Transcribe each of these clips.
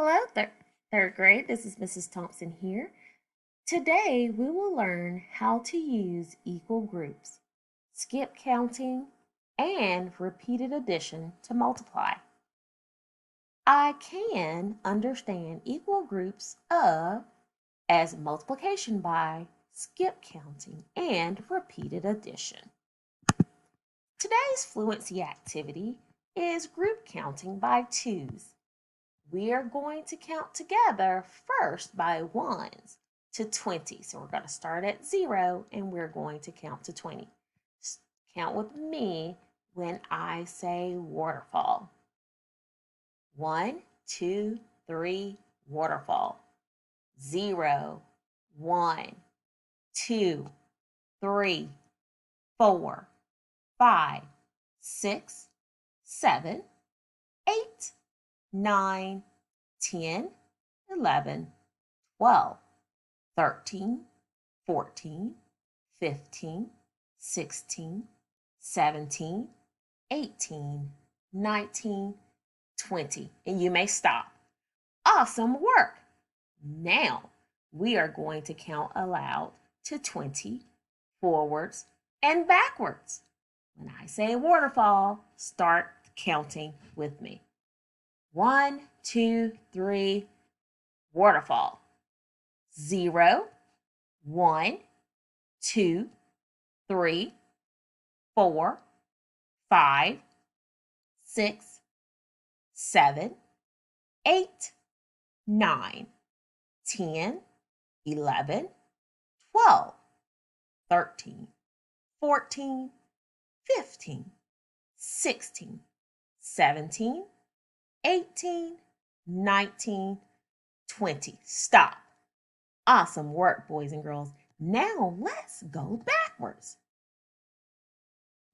Hello, third grade. This is Mrs. Thompson here. Today we will learn how to use equal groups, skip counting, and repeated addition to multiply. I can understand equal groups of as multiplication by, skip counting, and repeated addition. Today's fluency activity is group counting by twos. We are going to count together first by ones to 20. So we're going to start at 0 and we're going to count to 20. Count with me when I say waterfall. 1, 2, 3, waterfall. 0, 1, 2, 3, 4, 5, 6, 7, 8, 9, 10, 11, 12, 13, 14, 15, 16, 17, 18, 19, 20. And you may stop. Awesome work. Now we are going to count aloud to 20 forwards and backwards. When I say waterfall, start counting with me. 1, 2, 3, waterfall. 0, 1, 2, 3, 4, 5, 6, 7, 8, 9, 10, 11, 12, 13, 14, 15, 16, 17, 18, 19, 20. Stop. Awesome work, boys and girls. Now let's go backwards.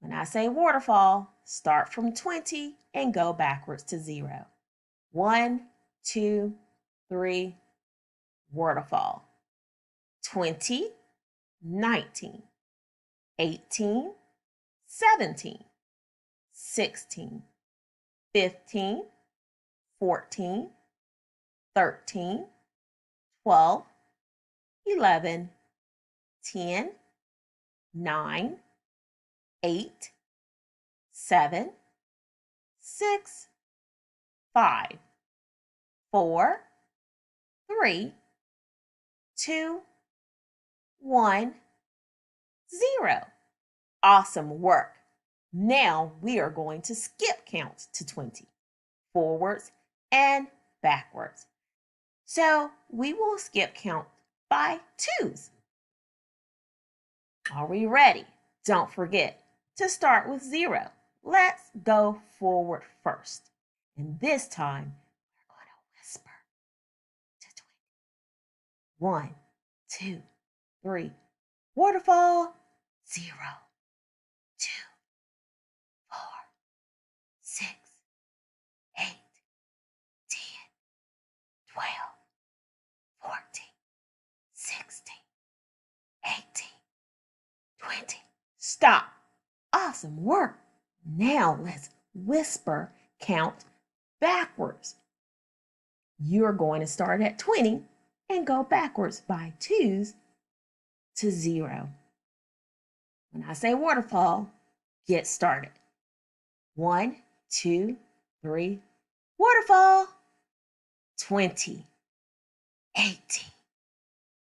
When I say waterfall, start from 20 and go backwards to 0. 1, 2, 3, waterfall. 20, 19, 18, 17, 16, 15, 14, 13, 12, 11, 10, 9, 8, 7, 6, 5, 4, 3, 2, 1, 0. Awesome work. Now we are going to skip count to 20, forwards and backwards. So we will skip count by twos. Are we ready? Don't forget to start with 0. Let's go forward first. And this time, we're going to whisper to 20. 1, 2, 3, waterfall. 0, 2, 4, 6, 8, 10, 12, 14, 16, 18, 20. Stop. Awesome work. Now let's whisper count backwards. You're going to start at 20 and go backwards by twos to 0. When I say waterfall, get started. 1, 2, 3, waterfall. 20, 18,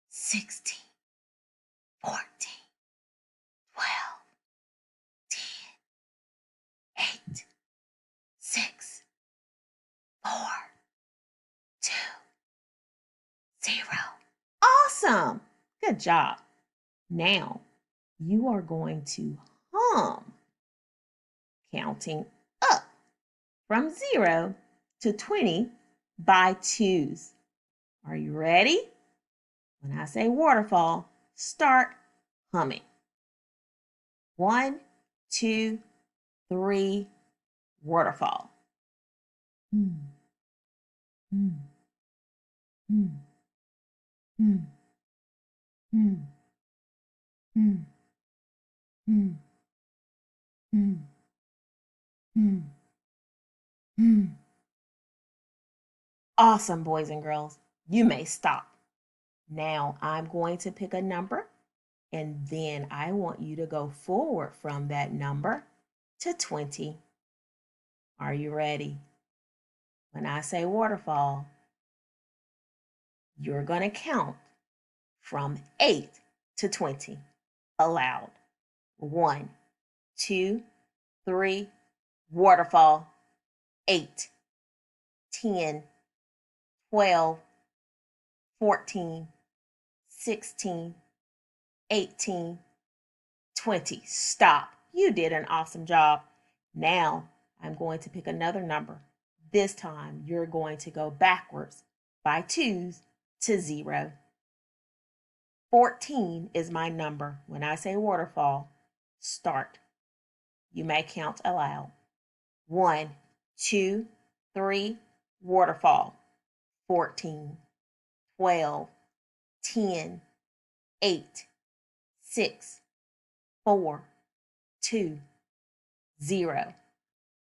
16, 14, 12, 10, 8, 6, 4, 2, 0. Awesome. Good job. Now you are going to hum, counting up from 0 to 20 by twos. Are you ready? When I say waterfall, start humming. 1, 2, 3, waterfall. Mm, mm, mm, mm, mm, mm, mm, mm, mm, mm. Awesome, boys and girls. You may stop. Now I'm going to pick a number, and then I want you to go forward from that number to 20. Are you ready? When I say waterfall, you're going to count from 8 to 20 aloud. 1, 2, 3, waterfall. 8, 10, 12, 14, 16, 18, 20. Stop. You did an awesome job. Now I'm going to pick another number. This time you're going to go backwards by 2s to 0. 14 is my number. When I say waterfall, start. You may count aloud. 1, 2, 3, waterfall. 14, 12, 10, 8, 6, 4, 2, 0.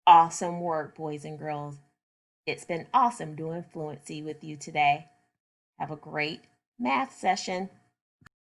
Awesome work, boys and girls. It's been awesome doing fluency with you today. Have a great math session.